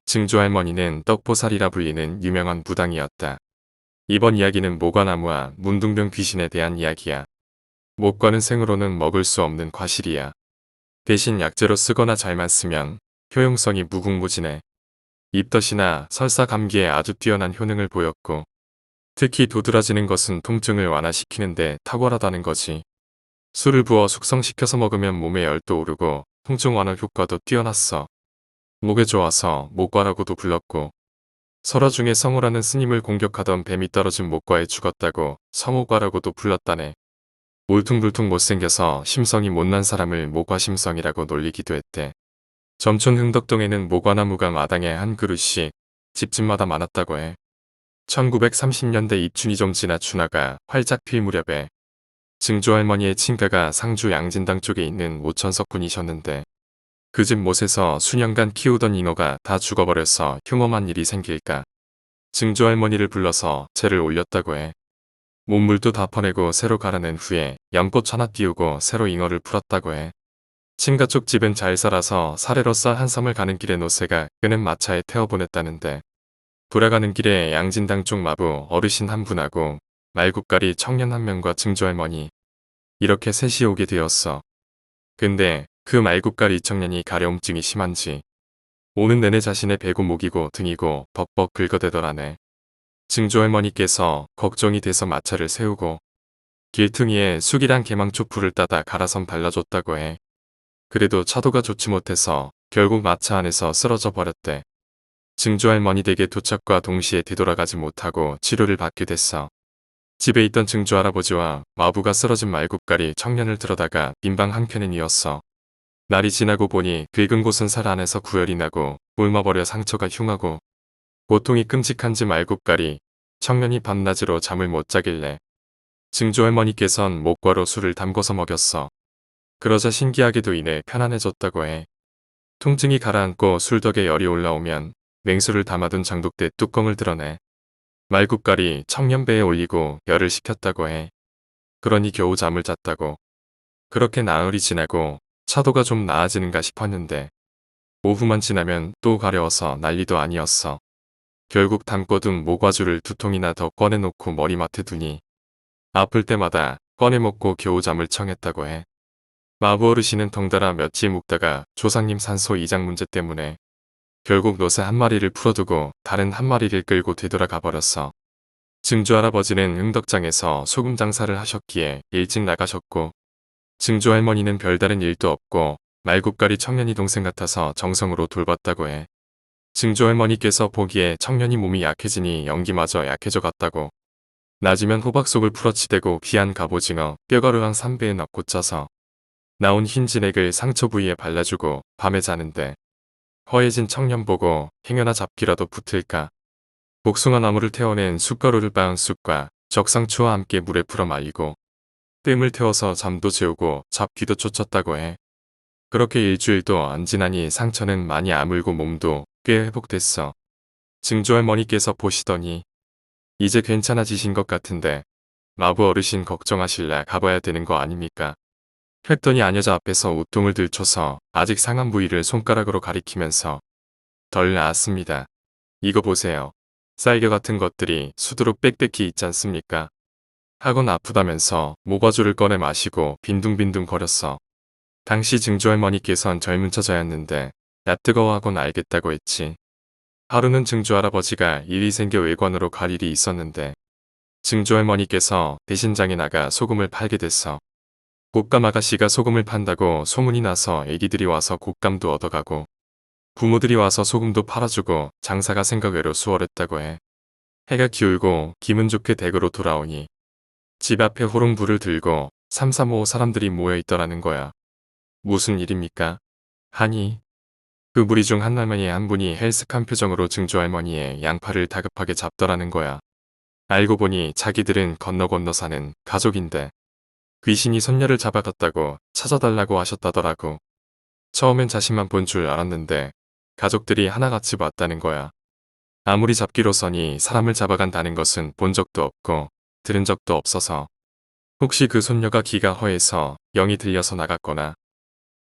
증조할머니는 떡보살이라 불리는 유명한 무당이었다. 이번 이야기는 모과나무와 문둥병 귀신에 대한 이야기야. 모과는 생으로는 먹을 수 없는 과실이야. 대신 약재로 쓰거나 잘만 쓰면 효용성이 무궁무진해. 입덧이나 설사 감기에 아주 뛰어난 효능을 보였고, 특히 도드라지는 것은 통증을 완화시키는데 탁월하다는 거지. 술을 부어 숙성시켜서 먹으면 몸에 열도 오르고 통증 완화 효과도 뛰어났어. 목에 좋아서 모과라고도 불렀고, 설화 중에 성우라는 스님을 공격하던 뱀이 떨어진 목과에 죽었다고 성우과라고도 불렀다네. 울퉁불퉁 못생겨서 심성이 못난 사람을 모과심성이라고 놀리기도 했대. 점촌 흥덕동에는 모과나무가 마당에 한 그루씩 집집마다 많았다고 해. 1930년대 입춘이 좀 지나 춘하가 활짝 필 무렵에 증조할머니의 친가가 상주 양진당 쪽에 있는 오천석군이셨는데, 그 집 못에서 수년간 키우던 잉어가 다 죽어버려서 흉엄한 일이 생길까 증조할머니를 불러서 제를 올렸다고 해. 몸물도 다 퍼내고 새로 갈아낸 후에 연꽃 하나 띄우고 새로 잉어를 풀었다고 해. 친가 쪽 집은 잘 살아서 사례로서 한섬을 가는 길에 노새가 끄는 마차에 태워보냈다는데, 돌아가는 길에 양진당 쪽 마부 어르신 한 분하고 말국가리 청년 한 명과 증조할머니 이렇게 셋이 오게 되었어. 근데 그 말국가리 청년이 가려움증이 심한지 오는 내내 자신의 배고 목이고 등이고 벅벅 긁어대더라네. 증조할머니께서 걱정이 돼서 마차를 세우고 길퉁이에 쑥이랑 개망초풀을 따다 갈아선 발라줬다고 해. 그래도 차도가 좋지 못해서 결국 마차 안에서 쓰러져 버렸대. 증조할머니 댁에 도착과 동시에 되돌아가지 못하고 치료를 받게 됐어. 집에 있던 증조할아버지와 마부가 쓰러진 말국가리 청년을 들어다가 빈방 한켠에 뉘었어. 날이 지나고 보니 긁은 곳은 살 안에서 구열이 나고 굶어버려 상처가 흉하고 고통이 끔찍한지 말국가리 청년이 밤낮으로 잠을 못 자길래 증조할머니께선 목과로 술을 담궈서 먹였어. 그러자 신기하게도 이내 편안해졌다고 해. 통증이 가라앉고 술 덕에 열이 올라오면 냉수를 담아둔 장독대 뚜껑을 드러내 말국가리 청년 배에 올리고 열을 식혔다고 해. 그러니 겨우 잠을 잤다고. 그렇게 나흘이 지나고 차도가 좀 나아지는가 싶었는데 오후만 지나면 또 가려워서 난리도 아니었어. 결국 담궈둔 모과주를 2통이나 더 꺼내놓고 머리맡에 두니 아플 때마다 꺼내먹고 겨우 잠을 청했다고 해. 마부 어르신은 덩달아 며칠 묵다가 조상님 산소 이장 문제 때문에 결국 노새 한 마리를 풀어두고 다른 한 마리를 끌고 되돌아가 버렸어. 증조할아버지는 응덕장에서 소금 장사를 하셨기에 일찍 나가셨고, 증조할머니는 별다른 일도 없고 말국가리 청년이 동생 같아서 정성으로 돌봤다고 해. 증조할머니께서 보기에 청년이 몸이 약해지니 연기마저 약해져 갔다고. 낮이면 호박 속을 풀어치대고 귀한 갑오징어, 뼈가루랑 삼배에 넣고 짜서 나온 흰 진액을 상처 부위에 발라주고 밤에 자는데 허해진 청년 보고 행여나 잡기라도 붙을까. 복숭아 나무를 태워낸 숯가루를 빻은 숯과 적상추와 함께 물에 풀어 말리고 뜸을 태워서 잠도 재우고 잡귀도 쫓았다고 해. 그렇게 일주일도 안 지나니 상처는 많이 아물고 몸도 꽤 회복됐어. 증조할머니께서 보시더니 이제 괜찮아지신 것 같은데 마부 어르신 걱정하실라 가봐야 되는 거 아닙니까? 했더니 아녀자 앞에서 우통을 들춰서 아직 상한 부위를 손가락으로 가리키면서 덜 나았습니다. 이거 보세요. 쌀겨 같은 것들이 수두룩 빽빽히 있지 않습니까? 하곤 아프다면서 모과주를 꺼내 마시고 빈둥빈둥 거렸어. 당시 증조할머니께선 젊은 처자였는데 나 뜨거워하곤 알겠다고 했지. 하루는 증조할아버지가 일이 생겨 외관으로 갈 일이 있었는데 증조할머니께서 대신장에 나가 소금을 팔게 됐어. 곶감 아가씨가 소금을 판다고 소문이 나서 애기들이 와서 곶감도 얻어가고 부모들이 와서 소금도 팔아주고 장사가 생각외로 수월했다고 해. 해가 기울고 기분 좋게 댁으로 돌아오니 집 앞에 호롱 불을 들고 3, 4, 5 사람들이 모여있더라는 거야. 무슨 일입니까? 하니 그 무리 중 한 할머니 한 분이 헬스한 표정으로 증조할머니의 양팔을 다급하게 잡더라는 거야. 알고 보니 자기들은 건너 사는 가족인데 귀신이 손녀를 잡아갔다고 찾아달라고 하셨다더라고. 처음엔 자신만 본 줄 알았는데 가족들이 하나같이 봤다는 거야. 아무리 잡기로서니 사람을 잡아간다는 것은 본 적도 없고 들은 적도 없어서 혹시 그 손녀가 귀가 허해서 영이 들려서 나갔거나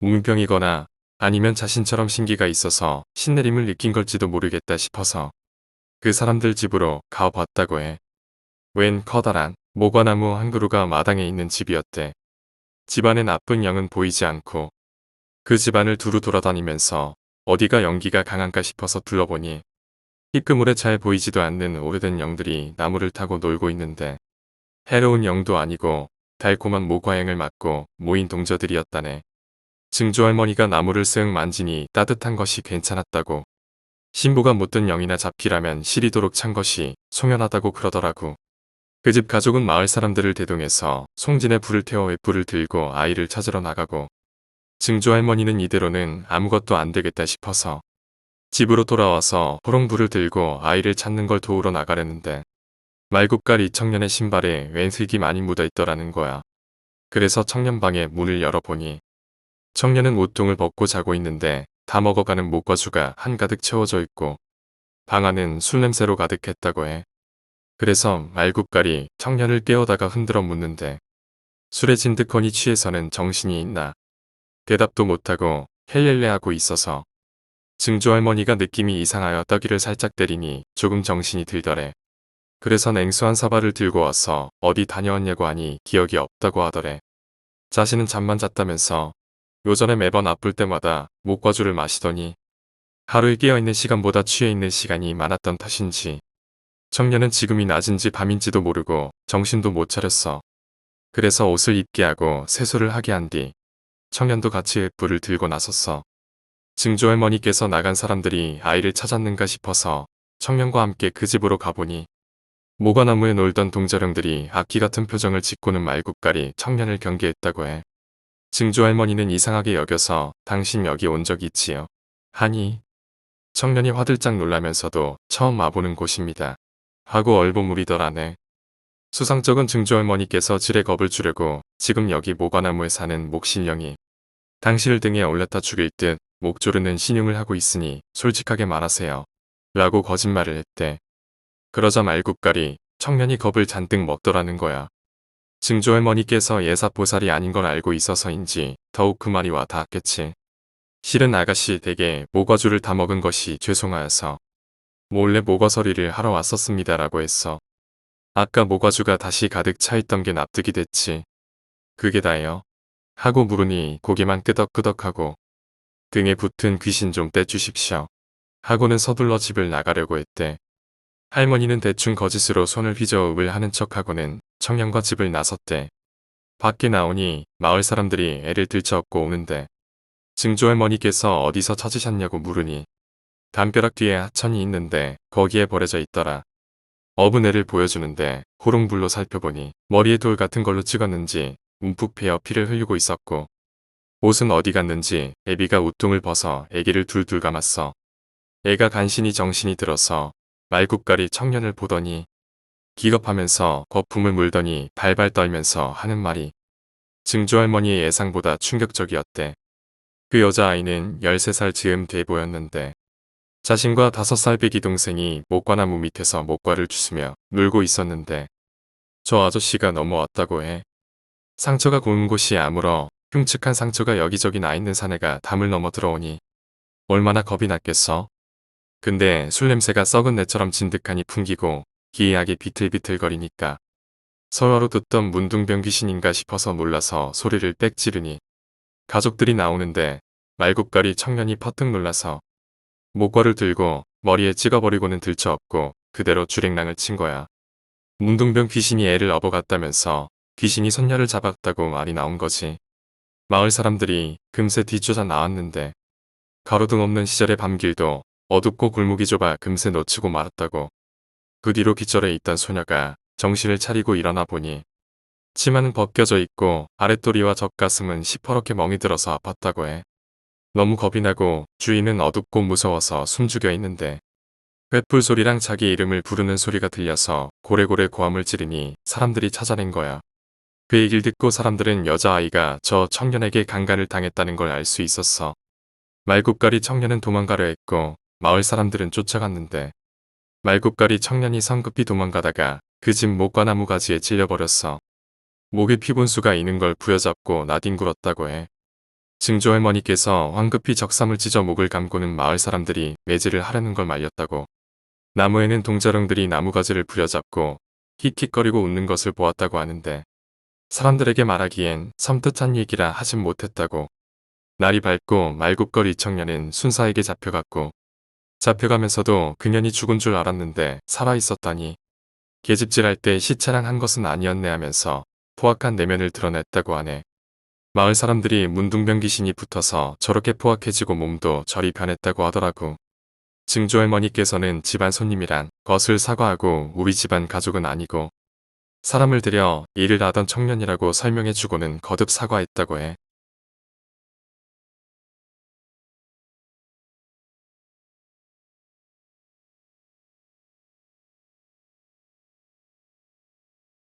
웅병이거나 아니면 자신처럼 신기가 있어서 신내림을 느낀 걸지도 모르겠다 싶어서 그 사람들 집으로 가봤다고 해. 웬 커다란 모과나무 한 그루가 마당에 있는 집이었대. 집안에 나쁜 영은 보이지 않고 그 집안을 두루 돌아다니면서 어디가 연기가 강한가 싶어서 둘러보니 희끄물에 잘 보이지도 않는 오래된 영들이 나무를 타고 놀고 있는데 해로운 영도 아니고 달콤한 모과향을 맡고 모인 동저들이었다네. 증조할머니가 나무를 쓱 만지니 따뜻한 것이 괜찮았다고. 신부가 못된 영이나 잡기라면 시리도록 찬 것이 송연하다고 그러더라고. 그 집 가족은 마을 사람들을 대동해서 송진에 불을 태워 횃불을 들고 아이를 찾으러 나가고 증조할머니는 이대로는 아무것도 안 되겠다 싶어서 집으로 돌아와서 호롱불을 들고 아이를 찾는 걸 도우러 나가려는데 말굽갈 이 청년의 신발에 웬 흙이 많이 묻어 있더라는 거야. 그래서 청년방의 문을 열어보니 청년은 옷통을 벗고 자고 있는데 다 먹어가는 목과주가 한가득 채워져 있고 방 안은 술 냄새로 가득했다고 해. 그래서 말굽갈이 청년을 깨워다가 흔들어 묻는데 술에 진득하니 취해서는 정신이 있나. 대답도 못하고 헬렐레하고 있어서 증조할머니가 느낌이 이상하여 떠기를 살짝 때리니 조금 정신이 들더래. 그래서 냉수한 사발을 들고 와서 어디 다녀왔냐고 하니 기억이 없다고 하더래. 자신은 잠만 잤다면서 요전에 매번 아플 때마다 목과주를 마시더니 하루에 깨어있는 시간보다 취해있는 시간이 많았던 탓인지 청년은 지금이 낮인지 밤인지도 모르고 정신도 못 차렸어. 그래서 옷을 입게 하고 세수를 하게 한 뒤 청년도 같이 횃불을 들고 나섰어. 증조할머니께서 나간 사람들이 아이를 찾았는가 싶어서 청년과 함께 그 집으로 가보니 모과나무에 놀던 동자령들이 악기 같은 표정을 짓고는 말굽갈이 청년을 경계했다고 해. 증조할머니는 이상하게 여겨서 당신 여기 온 적 있지요? 하니 청년이 화들짝 놀라면서도 처음 와보는 곳입니다. 하고 얼버무리더라네. 수상쩍은 증조할머니께서 지레 겁을 주려고 지금 여기 모과나무에 사는 목신령이 당신을 등에 올렸다 죽일 듯 목 조르는 신용을 하고 있으니 솔직하게 말하세요. 라고 거짓말을 했대. 그러자 말굽갈이 청년이 겁을 잔뜩 먹더라는 거야. 증조할머니께서 예사보살이 아닌 걸 알고 있어서인지 더욱 그 말이 와 닿았겠지. 실은 아가씨 댁에 모과주를 다 먹은 것이 죄송하여서 몰래 모과서리를 하러 왔었습니다라고 했어. 아까 모과주가 다시 가득 차있던 게 납득이 됐지. 그게 다예요? 하고 물으니 고개만 끄덕끄덕하고 등에 붙은 귀신 좀 떼주십시오. 하고는 서둘러 집을 나가려고 했대. 할머니는 대충 거짓으로 손을 휘저어 읍을 하는 척하고는 청년과 집을 나섰대. 밖에 나오니 마을 사람들이 애를 들쳐업고 오는데 증조할머니께서 어디서 찾으셨냐고 물으니 담벼락 뒤에 하천이 있는데 거기에 버려져 있더라. 업은 애를 보여주는데 호롱불로 살펴보니 머리에 돌 같은 걸로 찍었는지 움푹 패여 피를 흘리고 있었고 옷은 어디 갔는지 애비가 우통을 벗어 애기를 둘둘 감았어. 애가 간신히 정신이 들어서 말굽갈이 청년을 보더니 기겁하면서 거품을 물더니 발발 떨면서 하는 말이 증조할머니의 예상보다 충격적이었대. 그 여자아이는 13살 즈음 돼 보였는데 자신과 5살 배기 동생이 목과나무 밑에서 목과를 주스며 놀고 있었는데 저 아저씨가 넘어왔다고 해. 상처가 고운 곳이 아물어 흉측한 상처가 여기저기 나 있는 사내가 담을 넘어 들어오니 얼마나 겁이 났겠어. 근데 술 냄새가 썩은 내처럼 진득하니 풍기고 기이하게 비틀비틀거리니까 서화로 듣던 문둥병 귀신인가 싶어서 놀라서 소리를 빽 지르니 가족들이 나오는데 말굽갈이 청년이 퍼뜩 놀라서 목과를 들고 머리에 찍어버리고는 들쳐업고 그대로 주랭랑을 친 거야. 문둥병 귀신이 애를 업어갔다면서 귀신이 손녀를 잡았다고 말이 나온 거지. 마을 사람들이 금세 뒤쫓아 나왔는데 가로등 없는 시절의 밤길도 어둡고 골목이 좁아 금세 놓치고 말았다고. 그 뒤로 기절해 있던 소녀가 정신을 차리고 일어나 보니 치마는 벗겨져 있고 아랫도리와 젖가슴은 시퍼렇게 멍이 들어서 아팠다고 해. 너무 겁이 나고 주인은 어둡고 무서워서 숨죽여 있는데 횃불 소리랑 자기 이름을 부르는 소리가 들려서 고래고래 고함을 지르니 사람들이 찾아낸 거야. 그 얘기를 듣고 사람들은 여자아이가 저 청년에게 강간을 당했다는 걸 알 수 있었어. 말굽갈이 청년은 도망가려 했고 마을 사람들은 쫓아갔는데 말굽갈이 청년이 성급히 도망가다가 그 집 목과나무 가지에 찔려버렸어. 목에 피분수가 있는 걸 부여잡고 나뒹굴었다고 해. 증조 할머니께서 황급히 적삼을 찢어 목을 감고는 마을 사람들이 매질을 하려는 걸 말렸다고. 나무에는 동자령들이 나무가지를 부여잡고 킥킥거리고 웃는 것을 보았다고 하는데 사람들에게 말하기엔 섬뜩한 얘기라 하진 못했다고. 날이 밝고 말굽거리 청년은 순사에게 잡혀갔고 잡혀가면서도 그년이 죽은 줄 알았는데 살아있었다니 계집질할 때 시체랑 한 것은 아니었네 하면서 포악한 내면을 드러냈다고 하네. 마을 사람들이 문둥병 귀신이 붙어서 저렇게 포악해지고 몸도 저리 변했다고 하더라고. 증조 할머니께서는 집안 손님이란 것을 사과하고 우리 집안 가족은 아니고 사람을 들여 일을 하던 청년이라고 설명해주고는 거듭 사과했다고 해.